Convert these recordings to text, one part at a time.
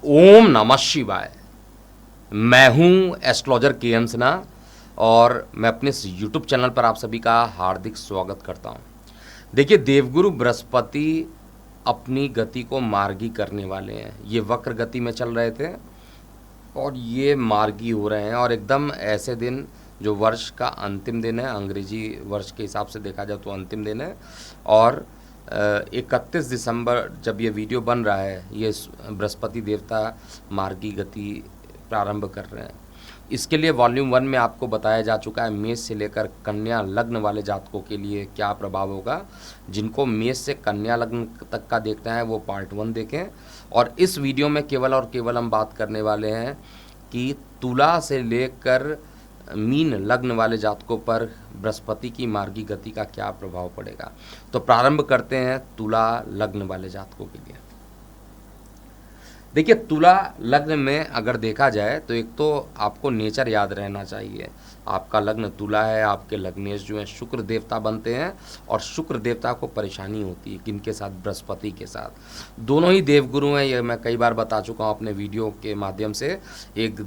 ओम नमः शिवाय। मैं हूं एस्ट्रोलॉजर के एम सिन्हा और मैं अपने इस यूट्यूब चैनल पर आप सभी का हार्दिक स्वागत करता हूं। देखिए, देवगुरु बृहस्पति अपनी गति को मार्गी करने वाले हैं। ये वक्र गति में चल रहे थे और ये मार्गी हो रहे हैं और एकदम ऐसे दिन जो वर्ष का अंतिम दिन है, अंग्रेजी वर्ष के हिसाब से देखा जाए तो अंतिम दिन है। और 31 दिसंबर जब ये वीडियो बन रहा है, ये बृहस्पति देवता मार्गी गति प्रारंभ कर रहे हैं। इसके लिए वॉल्यूम 1 में आपको बताया जा चुका है मेष से लेकर कन्या लग्न वाले जातकों के लिए क्या प्रभाव होगा। जिनको मेष से कन्या लग्न तक का देखना है वो पार्ट 1 देखें। और इस वीडियो में केवल और केवल हम बात करने वाले हैं कि तुला से लेकर मीन लग्न वाले जातकों पर बृहस्पति की मार्गी गति का क्या प्रभाव पड़ेगा। तो प्रारंभ करते हैं तुला लग्न वाले जातकों के लिए। देखिए, तुला लग्न में अगर देखा जाए तो एक तो आपको नेचर याद रहना चाहिए। आपका लग्न तुला है, आपके लग्नेश जो हैं शुक्र देवता बनते हैं और शुक्र देवता को परेशानी होती है किनके साथ, बृहस्पति के साथ। दोनों ही देवगुरु हैं, ये मैं कई बार बता चुका हूँ अपने वीडियो के माध्यम से। एक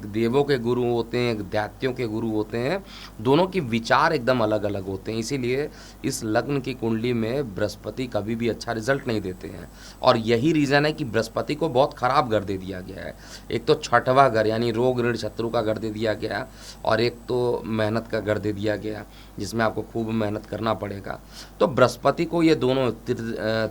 देवों के गुरु होते हैं, एक दैत्यों के गुरु होते हैं। दोनों के विचार एकदम अलग अलग होते हैं, इसीलिए इस लग्न की कुंडली में बृहस्पति कभी भी अच्छा रिजल्ट नहीं देते हैं। और यही रीज़न है कि बृहस्पति को बहुत खराब घर दे दिया गया है। एक तो छठवां घर यानी रोग ऋण शत्रु का घर दे दिया गया और एक तो मेहनत का घर दे दिया गया जिसमें आपको खूब मेहनत करना पड़ेगा। तो बृहस्पति को ये दोनों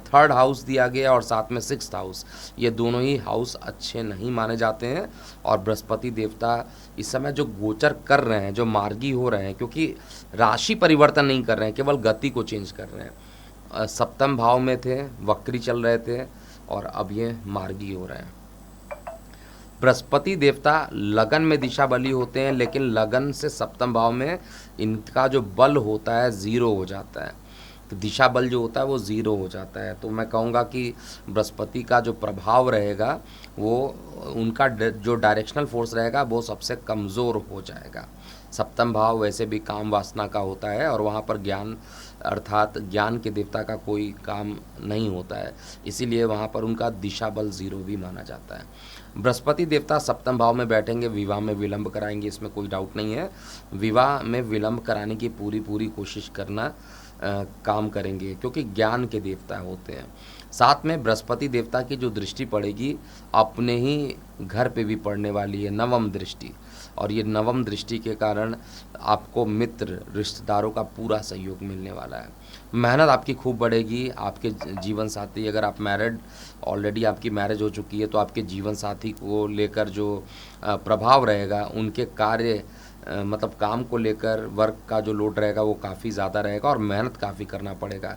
थर्ड हाउस दिया गया और साथ में सिक्स्थ हाउस, ये दोनों ही हाउस अच्छे नहीं माने जाते हैं। और बृहस्पति देवता इस समय जो गोचर कर रहे हैं, जो मार्गी हो रहे हैं, क्योंकि राशि परिवर्तन नहीं कर रहे हैं, केवल गति को चेंज कर रहे हैं। सप्तम भाव में थे, वक्री चल रहे थे और अब ये मार्गी हो रहे हैं। बृहस्पति देवता लगन में दिशा बली होते हैं, लेकिन लगन से सप्तम भाव में इनका जो बल होता है ज़ीरो हो जाता है। तो दिशा बल जो होता है वो ज़ीरो हो जाता है। तो मैं कहूँगा कि बृहस्पति का जो प्रभाव रहेगा वो उनका जो डायरेक्शनल फोर्स रहेगा वो सबसे कमज़ोर हो जाएगा। सप्तम भाव वैसे भी काम वासना का होता है और वहाँ पर ज्ञान अर्थात ज्ञान के देवता का कोई काम नहीं होता है, इसीलिए वहाँ पर उनका दिशा बल ज़ीरो भी माना जाता है। बृहस्पति देवता सप्तम भाव में बैठेंगे, विवाह में विलंब कराएंगे, इसमें कोई डाउट नहीं है। विवाह में विलंब कराने की पूरी कोशिश करना काम करेंगे क्योंकि ज्ञान के देवता होते हैं। साथ में बृहस्पति देवता की जो दृष्टि पड़ेगी अपने ही घर पे भी पड़ने वाली है, नवम दृष्टि। और ये नवम दृष्टि के कारण आपको मित्र रिश्तेदारों का पूरा सहयोग मिलने वाला है। मेहनत आपकी खूब बढ़ेगी। आपके जीवन साथी, अगर आप मैरिड ऑलरेडी आपकी मैरिज हो चुकी है तो आपके जीवन साथी को लेकर जो प्रभाव रहेगा, उनके कार्य मतलब काम को लेकर वर्क का जो लोड रहेगा वो काफ़ी ज़्यादा रहेगा और मेहनत काफ़ी करना पड़ेगा।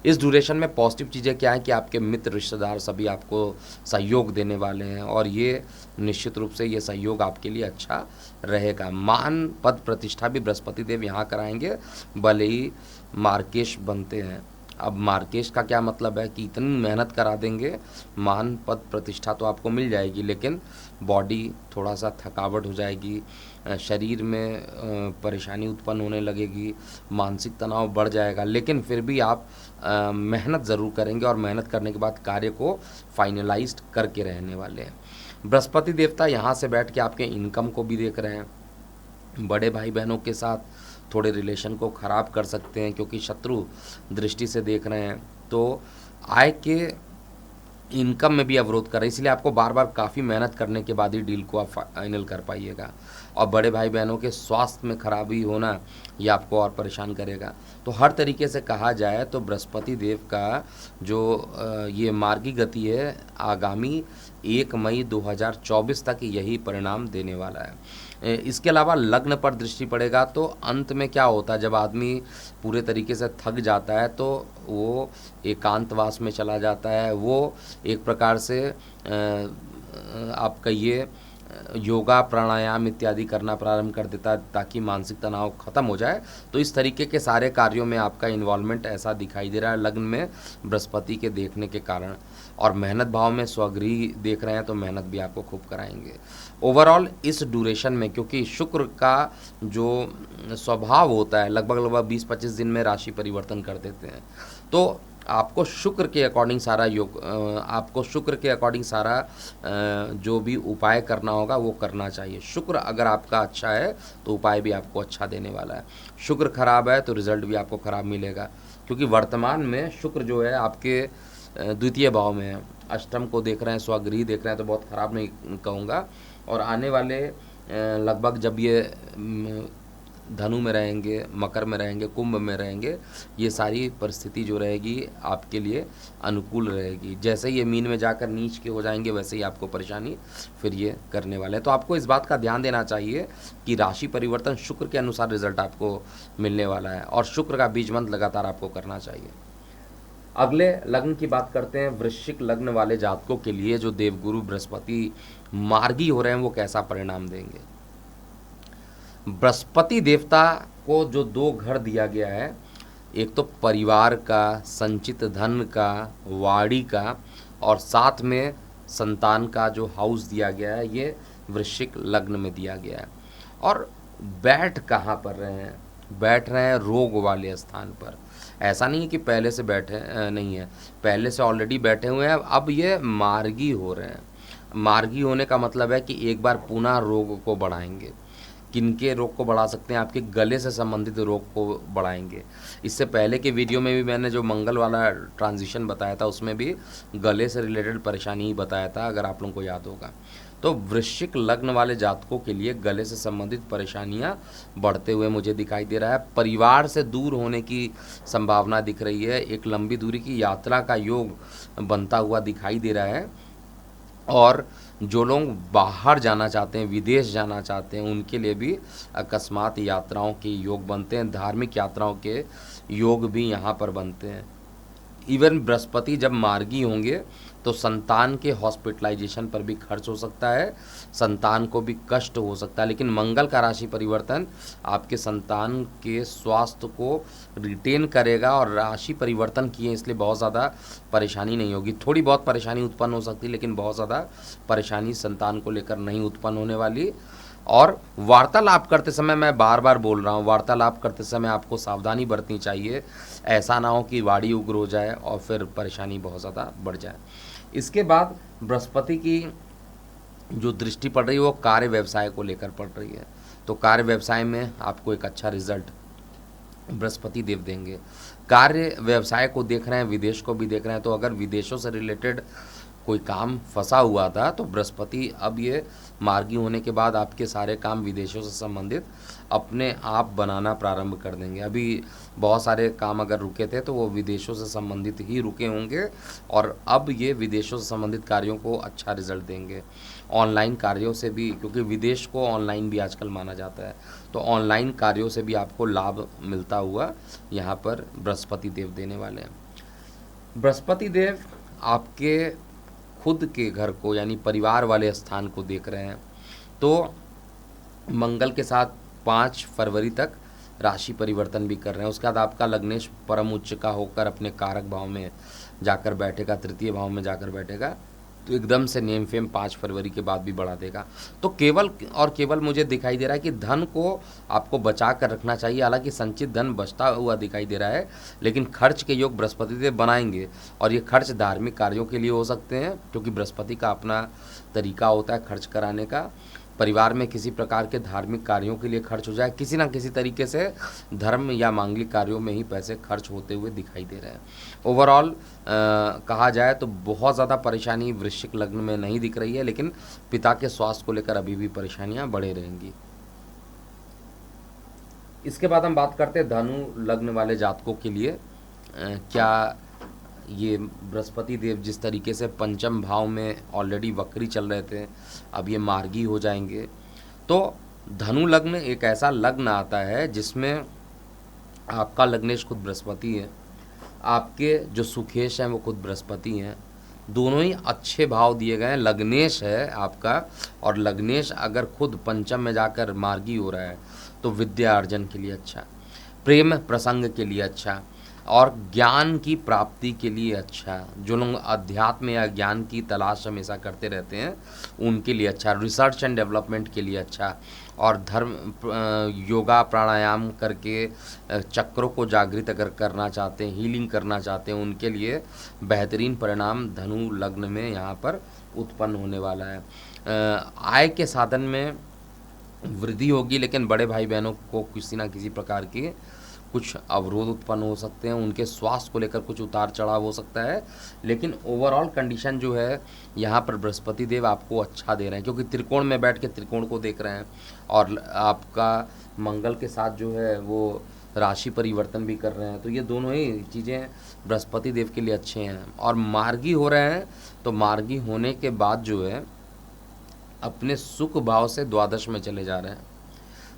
इस ड्यूरेशन में पॉजिटिव चीज़ें क्या हैं कि आपके मित्र रिश्तेदार सभी आपको सहयोग देने वाले हैं और ये निश्चित रूप से ये सहयोग आपके लिए अच्छा रहेगा। मान पद प्रतिष्ठा भी बृहस्पति देव यहाँ कराएंगे, भले ही मार्केश बनते हैं। अब मार्केश का क्या मतलब है कि इतनी मेहनत करा देंगे, मान पद प्रतिष्ठा तो आपको मिल जाएगी, लेकिन बॉडी थोड़ा सा थकावट हो जाएगी, शरीर में परेशानी उत्पन्न होने लगेगी, मानसिक तनाव बढ़ जाएगा। लेकिन फिर भी आप मेहनत ज़रूर करेंगे और मेहनत करने के बाद कार्य को फाइनलाइज्ड करके रहने वाले हैं। बृहस्पति देवता यहाँ से बैठ के आपके इनकम को भी देख रहे हैं। बड़े भाई बहनों के साथ थोड़े रिलेशन को ख़राब कर सकते हैं क्योंकि शत्रु दृष्टि से देख रहे हैं, तो आय के इनकम में भी अवरोध कर रहे हैं। इसलिए आपको बार बार काफ़ी मेहनत करने के बाद ही डील को आप फाइनल कर पाइएगा। और बड़े भाई बहनों के स्वास्थ्य में खराबी होना ये आपको और परेशान करेगा। तो हर तरीके से कहा जाए तो बृहस्पति देव का जो ये मार्गी गति है आगामी 1 मई 2024 तक यही परिणाम देने वाला है। इसके अलावा लग्न पर दृष्टि पड़ेगा तो अंत में क्या होता है, जब आदमी पूरे तरीके से थक जाता है तो वो एकांतवास में चला जाता है। वो एक प्रकार से आप कहिए योगा प्राणायाम इत्यादि करना प्रारंभ कर देता है ताकि मानसिक तनाव खत्म हो जाए। तो इस तरीके के सारे कार्यों में आपका इन्वॉल्वमेंट ऐसा दिखाई दे रहा है लग्न में बृहस्पति के देखने के कारण। और मेहनत भाव में स्वगृह देख रहे हैं तो मेहनत भी आपको खूब कराएंगे। ओवरऑल इस ड्यूरेशन में क्योंकि शुक्र का जो स्वभाव होता है लगभग 20-25 दिन में राशि परिवर्तन कर देते हैं, तो आपको शुक्र के अकॉर्डिंग सारा आपको शुक्र के अकॉर्डिंग सारा जो भी उपाय करना होगा वो करना चाहिए। शुक्र अगर आपका अच्छा है तो उपाय भी आपको अच्छा देने वाला है, शुक्र खराब है तो रिजल्ट भी आपको खराब मिलेगा, क्योंकि वर्तमान में शुक्र जो है आपके द्वितीय भाव में है, अष्टम को देख रहे हैं, स्वगृही देख रहे हैं, तो बहुत ख़राब नहीं कहूँगा। और आने वाले लगभग जब ये धनु में रहेंगे, मकर में रहेंगे, कुंभ में रहेंगे, ये सारी परिस्थिति जो रहेगी आपके लिए अनुकूल रहेगी। जैसे ये मीन में जाकर नीच के हो जाएंगे वैसे ही आपको परेशानी फिर ये करने वाले हैं। तो आपको इस बात का ध्यान देना चाहिए कि राशि परिवर्तन शुक्र के अनुसार रिजल्ट आपको मिलने वाला है और शुक्र का बीज मंत्र लगातार आपको करना चाहिए। अगले लग्न की बात करते हैं। वृश्चिक लग्न वाले जातकों के लिए जो देवगुरु बृहस्पति मार्गी हो रहे हैं वो कैसा परिणाम देंगे। बृहस्पति देवता को जो 2 घर दिया गया है, एक तो परिवार का, संचित धन का, वाड़ी का, और साथ में संतान का जो हाउस दिया गया है, ये वृश्चिक लग्न में दिया गया है। और बैठ कहाँ पर रहे हैं, बैठ रहे हैं रोग वाले स्थान पर। ऐसा नहीं है कि पहले से बैठे नहीं है, पहले से ऑलरेडी बैठे हुए हैं, अब ये मार्गी हो रहे हैं। मार्गी होने का मतलब है कि एक बार पुनः रोग को बढ़ाएंगे। किनके रोग को बढ़ा सकते हैं, आपके गले से संबंधित रोग को बढ़ाएंगे। इससे पहले के वीडियो में भी मैंने जो मंगल वाला ट्रांजिशन बताया था उसमें भी गले से रिलेटेड परेशानी ही बताया था, अगर आप लोगों को याद होगा। तो वृश्चिक लग्न वाले जातकों के लिए गले से संबंधित परेशानियां बढ़ते हुए मुझे दिखाई दे रहा है। परिवार से दूर होने की संभावना दिख रही है, एक लंबी दूरी की यात्रा का योग बनता हुआ दिखाई दे रहा है। और जो लोग बाहर जाना चाहते हैं, विदेश जाना चाहते हैं, उनके लिए भी अकस्मात यात्राओं के योग बनते हैं, धार्मिक यात्राओं के योग भी यहाँ पर बनते हैं। इवन बृहस्पति जब मार्गी होंगे तो संतान के हॉस्पिटलाइजेशन पर भी खर्च हो सकता है, संतान को भी कष्ट हो सकता है। लेकिन मंगल का राशि परिवर्तन आपके संतान के स्वास्थ्य को रिटेन करेगा, और राशि परिवर्तन किए इसलिए बहुत ज़्यादा परेशानी नहीं होगी। थोड़ी बहुत परेशानी उत्पन्न हो सकती है, लेकिन बहुत ज़्यादा परेशानी संतान को लेकर नहीं उत्पन्न होने वाली। और वार्तालाप करते समय, मैं बार बार बोल रहा हूँ, वार्तालाप करते समय आपको सावधानी बरतनी चाहिए। ऐसा ना हो कि वाणी उग्र हो जाए और फिर परेशानी बहुत ज़्यादा बढ़ जाए। इसके बाद बृहस्पति की जो दृष्टि पड़ रही है वो कार्य व्यवसाय को लेकर पड़ रही है। तो कार्य व्यवसाय में आपको एक अच्छा रिजल्ट बृहस्पति देव देंगे। कार्य व्यवसाय को देख रहे हैं, विदेश को भी देख रहे हैं, तो अगर विदेशों से रिलेटेड कोई काम फंसा हुआ था तो बृहस्पति अब ये मार्गी होने के बाद आपके सारे काम विदेशों से संबंधित अपने आप बनाना प्रारंभ कर देंगे। अभी बहुत सारे काम अगर रुके थे तो वो विदेशों से संबंधित ही रुके होंगे, और अब ये विदेशों से संबंधित कार्यों को अच्छा रिजल्ट देंगे। ऑनलाइन कार्यों से भी, क्योंकि विदेश को ऑनलाइन भी आजकल माना जाता है, तो ऑनलाइन कार्यों से भी आपको लाभ मिलता हुआ यहाँ पर बृहस्पति देव देने वाले हैं। बृहस्पति देव आपके खुद के घर को यानी परिवार वाले स्थान को देख रहे हैं, तो मंगल के साथ 5 फरवरी तक राशि परिवर्तन भी कर रहे हैं। उसके बाद आपका लग्नेश परम उच्च का होकर अपने कारक भाव में जाकर बैठेगा, तृतीय भाव में जाकर बैठेगा, तो एकदम से नेम फेम 5 फरवरी के बाद भी बढ़ा देगा। तो केवल और केवल मुझे दिखाई दे रहा है कि धन को आपको बचा कर रखना चाहिए। हालांकि संचित धन बचता हुआ दिखाई दे रहा है, लेकिन खर्च के योग बृहस्पति देव बनाएंगे, और ये खर्च धार्मिक कार्यों के लिए हो सकते हैं, क्योंकि बृहस्पति का अपना तरीका होता है खर्च कराने का। परिवार में किसी प्रकार के धार्मिक कार्यों के लिए खर्च हो जाए, किसी ना किसी तरीके से धर्म या मांगलिक कार्यों में ही पैसे खर्च होते हुए दिखाई दे रहे हैं। ओवरऑल कहा जाए तो बहुत ज़्यादा परेशानी वृश्चिक लग्न में नहीं दिख रही है, लेकिन पिता के स्वास्थ्य को लेकर अभी भी परेशानियां बढ़े रहेंगी। इसके बाद हम बात करते हैं धनु लग्न वाले जातकों के लिए क्या ये बृहस्पति देव जिस तरीके से पंचम भाव में ऑलरेडी वक्री चल रहे थे, अब ये मार्गी हो जाएंगे। तो धनु लग्न एक ऐसा लग्न आता है जिसमें आपका लग्नेश खुद बृहस्पति है, आपके जो सुखेश हैं वो खुद बृहस्पति हैं, दोनों ही अच्छे भाव दिए गए हैं। लग्नेश है आपका, और लग्नेश अगर खुद पंचम में जाकर मार्गी हो रहा है तो विद्या अर्जन के लिए अच्छा, प्रेम प्रसंग के लिए अच्छा, और ज्ञान की प्राप्ति के लिए अच्छा। जो लोग अध्यात्म या ज्ञान की तलाश हमेशा करते रहते हैं उनके लिए अच्छा, रिसर्च एंड डेवलपमेंट के लिए अच्छा, और योगा प्राणायाम करके चक्रों को जागृत अगर करना चाहते हैं, हीलिंग करना चाहते हैं, उनके लिए बेहतरीन परिणाम धनु लग्न में यहाँ पर उत्पन्न होने वाला है। आय के साधन में वृद्धि होगी, लेकिन बड़े भाई बहनों को किसी ना किसी प्रकार की कुछ अवरोध उत्पन्न हो सकते हैं, उनके स्वास्थ्य को लेकर कुछ उतार चढ़ाव हो सकता है। लेकिन ओवरऑल कंडीशन जो है यहाँ पर बृहस्पति देव आपको अच्छा दे रहे हैं, क्योंकि त्रिकोण में बैठ के त्रिकोण को देख रहे हैं और आपका मंगल के साथ जो है वो राशि परिवर्तन भी कर रहे हैं। तो ये दोनों ही चीज़ें बृहस्पति देव के लिए अच्छे हैं। और मार्गी हो रहे हैं, तो मार्गी होने के बाद जो है अपने सुख भाव से द्वादश में चले जा रहे हैं।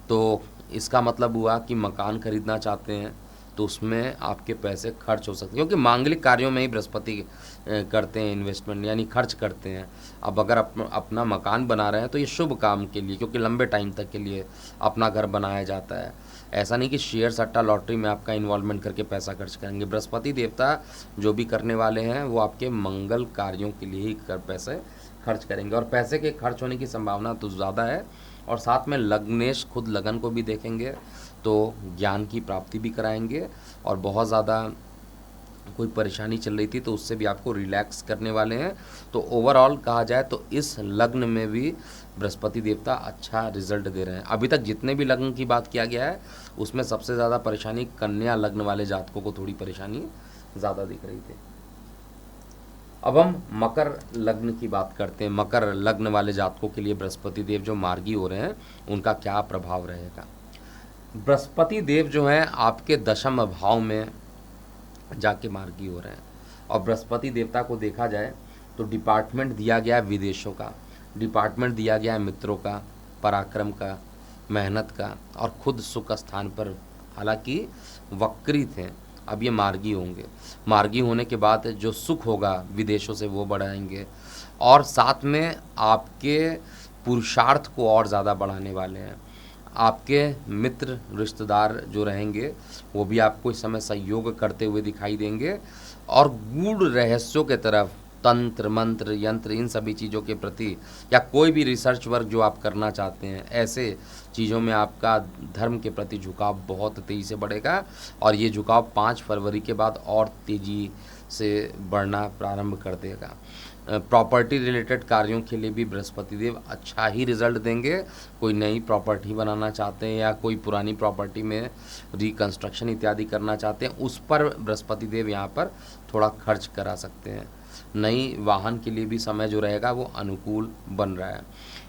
तो इसका मतलब हुआ कि मकान खरीदना चाहते हैं तो उसमें आपके पैसे खर्च हो सकते हैं, क्योंकि मांगलिक कार्यों में ही बृहस्पति करते हैं इन्वेस्टमेंट, यानी खर्च करते हैं। अब अगर अपना मकान बना रहे हैं तो ये शुभ काम के लिए, क्योंकि लंबे टाइम तक के लिए अपना घर बनाया जाता है। ऐसा नहीं कि शेयर सट्टा लॉटरी में आपका इन्वॉल्वमेंट करके पैसा खर्च करेंगे। बृहस्पति देवता जो भी करने वाले हैं वो आपके मंगल कार्यों के लिए ही पैसे खर्च करेंगे, और पैसे के खर्च होने की संभावना तो ज़्यादा है। और साथ में लग्नेश खुद लगन को भी देखेंगे तो ज्ञान की प्राप्ति भी कराएंगे, और बहुत ज़्यादा कोई परेशानी चल रही थी तो उससे भी आपको रिलैक्स करने वाले हैं। तो ओवरऑल कहा जाए तो इस लग्न में भी बृहस्पति देवता अच्छा रिजल्ट दे रहे हैं। अभी तक जितने भी लग्न की बात किया गया है उसमें सबसे ज़्यादा परेशानी कन्या लग्न वाले जातकों को थोड़ी परेशानी ज़्यादा दिख रही थी। अब हम मकर लग्न की बात करते हैं। मकर लग्न वाले जातकों के लिए बृहस्पति देव जो मार्गी हो रहे हैं उनका क्या प्रभाव रहेगा। बृहस्पति देव जो हैं आपके दशम भाव में जाके मार्गी हो रहे हैं, और बृहस्पति देवता को देखा जाए तो डिपार्टमेंट दिया गया है विदेशों का, डिपार्टमेंट दिया गया है मित्रों का, पराक्रम का, मेहनत का, और खुद सुख स्थान पर हालांकि वक्रित हैं, अब ये मार्गी होंगे। मार्गी होने के बाद जो सुख होगा विदेशों से वो बढ़ाएंगे, और साथ में आपके पुरुषार्थ को और ज़्यादा बढ़ाने वाले हैं। आपके मित्र रिश्तेदार जो रहेंगे वो भी आपको इस समय सहयोग करते हुए दिखाई देंगे, और गूढ़ रहस्यों के तरफ, तंत्र मंत्र यंत्र इन सभी चीज़ों के प्रति, या कोई भी रिसर्च वर्क जो आप करना चाहते हैं, ऐसे चीज़ों में आपका धर्म के प्रति झुकाव बहुत तेज़ी से बढ़ेगा। और ये झुकाव 5 फरवरी के बाद और तेज़ी से बढ़ना प्रारंभ कर देगा। प्रॉपर्टी रिलेटेड कार्यों के लिए भी बृहस्पति देव अच्छा ही रिजल्ट देंगे। कोई नई प्रॉपर्टी बनाना चाहते हैं या कोई पुरानी प्रॉपर्टी में रिकंस्ट्रक्शन इत्यादि करना चाहते हैं, उस पर बृहस्पति देव यहाँ पर थोड़ा खर्च करा सकते हैं। नई वाहन के लिए भी समय जो रहेगा वो अनुकूल बन रहा है।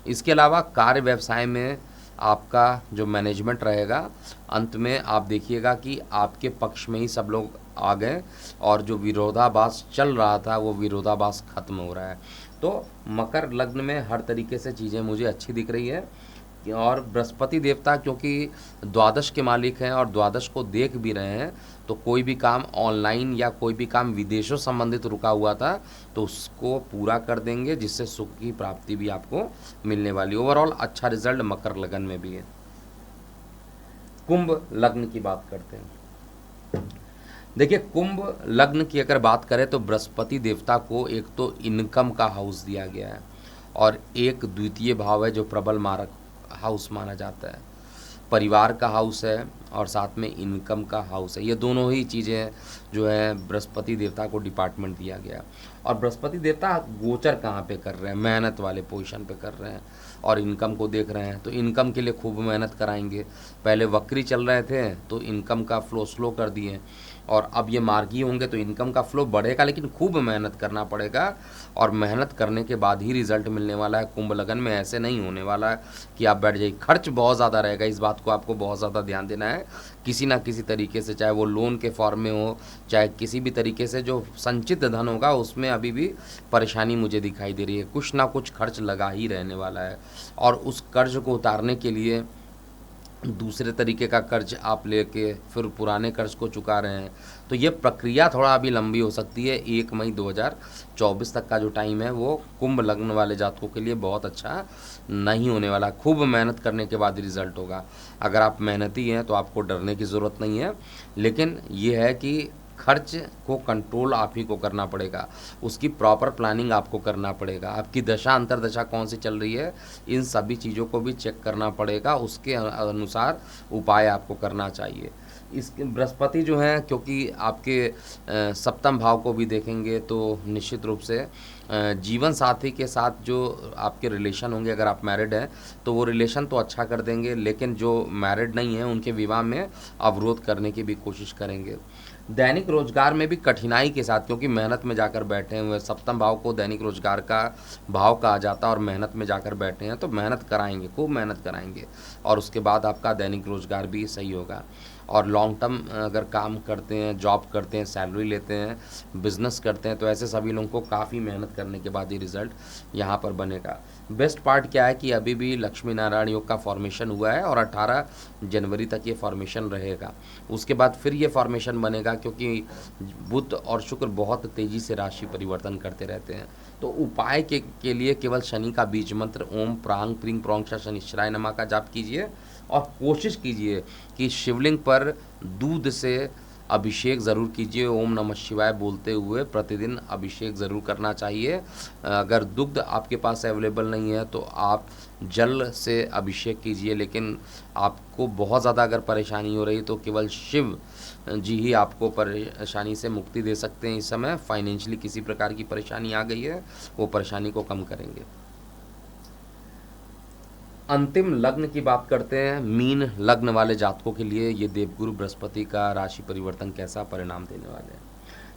इसके अलावा कार्य व्यवसाय में आपका जो मैनेजमेंट रहेगा, अंत में आप देखिएगा कि आपके पक्ष में ही सब लोग आ गए, और जो विरोधाभास चल रहा था वो विरोधाभास खत्म हो रहा है। तो मकर लग्न में हर तरीके से चीज़ें मुझे अच्छी दिख रही है। और बृहस्पति देवता क्योंकि द्वादश के मालिक हैं और द्वादश को देख भी रहे हैं, तो कोई भी काम ऑनलाइन या कोई भी काम विदेशों संबंधित रुका हुआ था तो उसको पूरा कर देंगे, जिससे सुख की प्राप्ति भी आपको मिलने वाली। ओवरऑल अच्छा रिजल्ट मकर लगन में भी है। कुंभ लग्न की बात करते हैं। देखिए, कुंभ लग्न की अगर बात करें तो बृहस्पति देवता को एक तो इनकम का हाउस दिया गया है, और एक द्वितीय भाव है जो प्रबल मारक हाउस माना जाता है। परिवार का हाउस है और साथ में इनकम का हाउस है। ये दोनों ही चीज़ें जो है बृहस्पति देवता को डिपार्टमेंट दिया गया। और बृहस्पति देवता गोचर कहाँ पे कर रहे हैं, मेहनत वाले पोजीशन पे कर रहे हैं, और इनकम को देख रहे हैं, तो इनकम के लिए खूब मेहनत कराएंगे। पहले वक्री चल रहे थे तो इनकम का फ्लो स्लो कर दिए, और अब ये मार्गी होंगे तो इनकम का फ्लो बढ़ेगा, लेकिन खूब मेहनत करना पड़ेगा, और मेहनत करने के बाद ही रिजल्ट मिलने वाला है। कुंभ लगन में ऐसे नहीं होने वाला है कि आप बैठ जाइए। खर्च बहुत ज़्यादा रहेगा, इस बात को आपको बहुत ज़्यादा ध्यान देना है। किसी ना किसी तरीके से, चाहे वो लोन के फॉर्म में हो, चाहे किसी भी तरीके से जो संचित धन होगा उसमें अभी भी परेशानी मुझे दिखाई दे रही है। कुछ ना कुछ खर्च लगा ही रहने वाला है, और उस कर्ज को उतारने के लिए दूसरे तरीके का कर्ज आप लेके फिर पुराने कर्ज को चुका रहे हैं, तो ये प्रक्रिया थोड़ा अभी लंबी हो सकती है। 1 मई 2024 तक का जो टाइम है वो कुंभ लग्न वाले जातकों के लिए बहुत अच्छा नहीं होने वाला। खूब मेहनत करने के बाद रिजल्ट होगा। अगर आप मेहनती हैं तो आपको डरने की ज़रूरत नहीं है, लेकिन ये है कि खर्च को कंट्रोल आप ही को करना पड़ेगा, उसकी प्रॉपर प्लानिंग आपको करना पड़ेगा, आपकी दशा अंतरदशा कौन सी चल रही है इन सभी चीज़ों को भी चेक करना पड़ेगा, उसके अनुसार उपाय आपको करना चाहिए। इस बृहस्पति जो हैं क्योंकि आपके सप्तम भाव को भी देखेंगे तो निश्चित रूप से जीवन साथी के साथ जो आपके रिलेशन होंगे, अगर आप मैरिड हैं तो वो रिलेशन तो अच्छा कर देंगे, लेकिन जो मैरिड नहीं हैं उनके विवाह में अवरोध करने की भी कोशिश करेंगे। दैनिक रोजगार में भी कठिनाई के साथ, क्योंकि मेहनत में जाकर बैठे हुए, सप्तम भाव को दैनिक रोजगार का भाव कहा जाता है और मेहनत में जाकर बैठे हैं तो मेहनत कराएंगे, खूब मेहनत कराएंगे और उसके बाद आपका दैनिक रोजगार भी सही होगा। और लॉन्ग टर्म अगर काम करते हैं, जॉब करते हैं, सैलरी लेते हैं, बिजनेस करते हैं तो ऐसे सभी लोगों को काफ़ी मेहनत करने के बाद ही रिजल्ट यहाँ पर बनेगा। बेस्ट पार्ट क्या है कि अभी भी लक्ष्मी नारायण योग का फॉर्मेशन हुआ है और 18 जनवरी तक ये फॉर्मेशन रहेगा। उसके बाद फिर ये फॉर्मेशन बनेगा, क्योंकि बुध और शुक्र बहुत तेज़ी से राशि परिवर्तन करते रहते हैं। तो उपाय के लिए केवल शनि का बीज मंत्र ओम प्रांग प्रिंग प्रोंक्षा शनिश्चराय नमः का जाप कीजिए और कोशिश कीजिए कि शिवलिंग पर दूध से अभिषेक ज़रूर कीजिए। ओम नमः शिवाय बोलते हुए प्रतिदिन अभिषेक ज़रूर करना चाहिए। अगर दुग्ध आपके पास अवेलेबल नहीं है तो आप जल से अभिषेक कीजिए, लेकिन आपको बहुत ज़्यादा अगर परेशानी हो रही तो केवल शिव जी ही आपको परेशानी से मुक्ति दे सकते हैं। इस समय फाइनेंशियली किसी प्रकार की परेशानी आ गई है, वो परेशानी को कम करेंगे। अंतिम लग्न की बात करते हैं। मीन लग्न वाले जातकों के लिए ये देवगुरु बृहस्पति का राशि परिवर्तन कैसा परिणाम देने वाले हैं।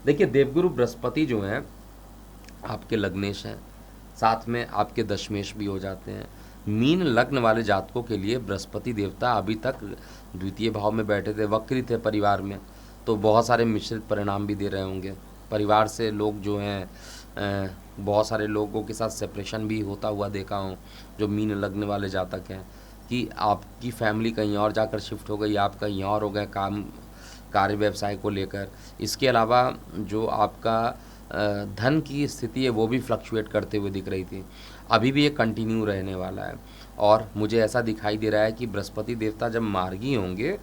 देखिए, देवगुरु बृहस्पति जो हैं आपके लग्नेश हैं, साथ में आपके दशमेश भी हो जाते हैं। मीन लग्न वाले जातकों के लिए बृहस्पति देवता अभी तक द्वितीय भाव में बैठे थे, वक्री थे परिवार में, तो बहुत सारे मिश्रित परिणाम भी दे रहे होंगे। परिवार से लोग जो हैं बहुत सारे लोगों के साथ सेपरेशन भी होता हुआ देखा हूँ, जो मीन लगने वाले जातक हैं, कि आपकी फैमिली कहीं और जाकर शिफ्ट हो गई, आप कहीं और हो गए काम कार्य व्यवसाय को लेकर। इसके अलावा जो आपका धन की स्थिति है वो भी फ्लक्चुएट करते हुए दिख रही थी, अभी भी ये कंटिन्यू रहने वाला है। और मुझे ऐसा दिखाई दे रहा है कि बृहस्पति देवता जब मार्गी होंगे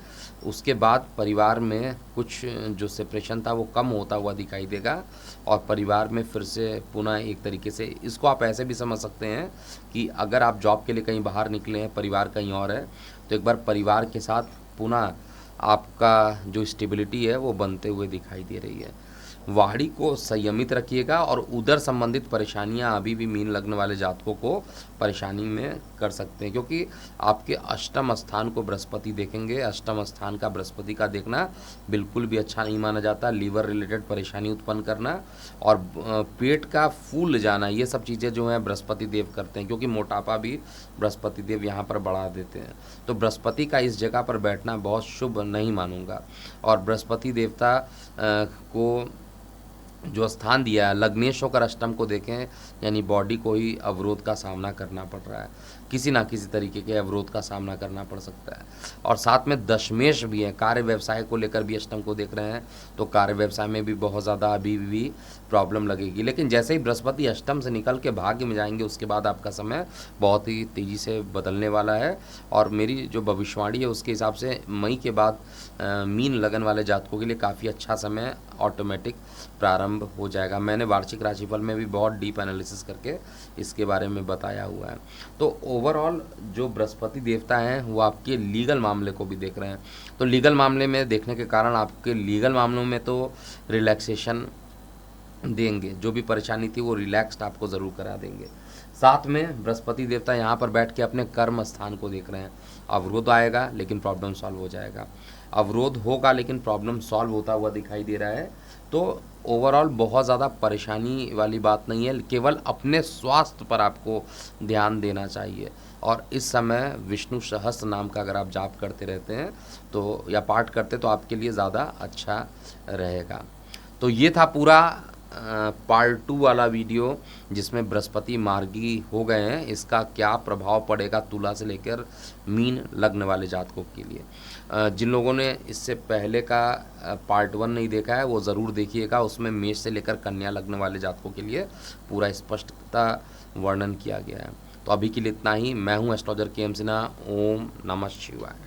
उसके बाद परिवार में कुछ जो सेपरेशन था वो कम होता हुआ दिखाई देगा और परिवार में फिर से पुनः एक तरीके से, इसको आप ऐसे भी समझ सकते हैं कि अगर आप जॉब के लिए कहीं बाहर निकले हैं, परिवार कहीं और है, तो एक बार परिवार के साथ पुनः आपका जो स्टेबिलिटी है वो बनते हुए दिखाई दे रही है। वाणी को संयमित रखिएगा और उदर संबंधित परेशानियां अभी भी मीन लग्न वाले जातकों को परेशानी में कर सकते हैं, क्योंकि आपके अष्टम स्थान को बृहस्पति देखेंगे। अष्टम स्थान का बृहस्पति का देखना बिल्कुल भी अच्छा नहीं माना जाता। लीवर रिलेटेड परेशानी उत्पन्न करना और पेट का फूल जाना, ये सब चीज़ें जो हैं बृहस्पति देव करते हैं, क्योंकि मोटापा भी बृहस्पति देव यहाँ पर बढ़ा देते हैं। तो बृहस्पति का इस जगह पर बैठना बहुत शुभ नहीं मानूंगा। और बृहस्पति देवता को जो स्थान दिया है, लग्नेश होकर अष्टम को देखें, यानी बॉडी को ही अवरोध का सामना करना पड़ रहा है, किसी ना किसी तरीके के अवरोध का सामना करना पड़ सकता है। और साथ में दशमेश भी है, कार्य व्यवसाय को लेकर भी अष्टम को देख रहे हैं, तो कार्य व्यवसाय में भी बहुत ज़्यादा अभी भी प्रॉब्लम लगेगी। लेकिन जैसे ही बृहस्पति अष्टम से निकल के भाग्य में जाएंगे उसके बाद आपका समय बहुत ही तेज़ी से बदलने वाला है। और मेरी जो भविष्यवाणी है उसके हिसाब से मई के बाद मीन लगन वाले जातकों के लिए काफ़ी अच्छा समय ऑटोमेटिक प्रारंभ हो जाएगा। मैंने वार्षिक राशिफल में भी बहुत डीप एनालिसिस करके इसके बारे में बताया हुआ है। तो ओवरऑल जो बृहस्पति देवता हैं वो आपके लीगल मामले को भी देख रहे हैं, तो लीगल मामले में देखने के कारण आपके लीगल मामलों में तो रिलैक्सेशन देंगे, जो भी परेशानी थी वो रिलैक्स्ड आपको ज़रूर करा देंगे। साथ में बृहस्पति देवता यहाँ पर बैठ के अपने कर्म स्थान को देख रहे हैं। अवरोध आएगा लेकिन प्रॉब्लम सॉल्व हो जाएगा, अवरोध होगा लेकिन प्रॉब्लम सॉल्व होता हुआ दिखाई दे रहा है। तो ओवरऑल बहुत ज़्यादा परेशानी वाली बात नहीं है, केवल अपने स्वास्थ्य पर आपको ध्यान देना चाहिए। और इस समय विष्णु सहस्त्र नाम का अगर आप जाप करते रहते हैं तो या पाठ करते तो आपके लिए ज़्यादा अच्छा रहेगा। तो ये था पूरा पार्ट 2 वाला वीडियो, जिसमें बृहस्पति मार्गी हो गए हैं, इसका क्या प्रभाव पड़ेगा तुला से लेकर मीन लग्न वाले जातकों के लिए। जिन लोगों ने इससे पहले का पार्ट 1 नहीं देखा है वो ज़रूर देखिएगा, उसमें मेष से लेकर कन्या लग्न वाले जातकों के लिए पूरा स्पष्टता वर्णन किया गया है। तो अभी के लिए इतना ही। मैं हूँ एस्ट्रोलॉजर के एम सिन्हा। ओम नमः शिवाय।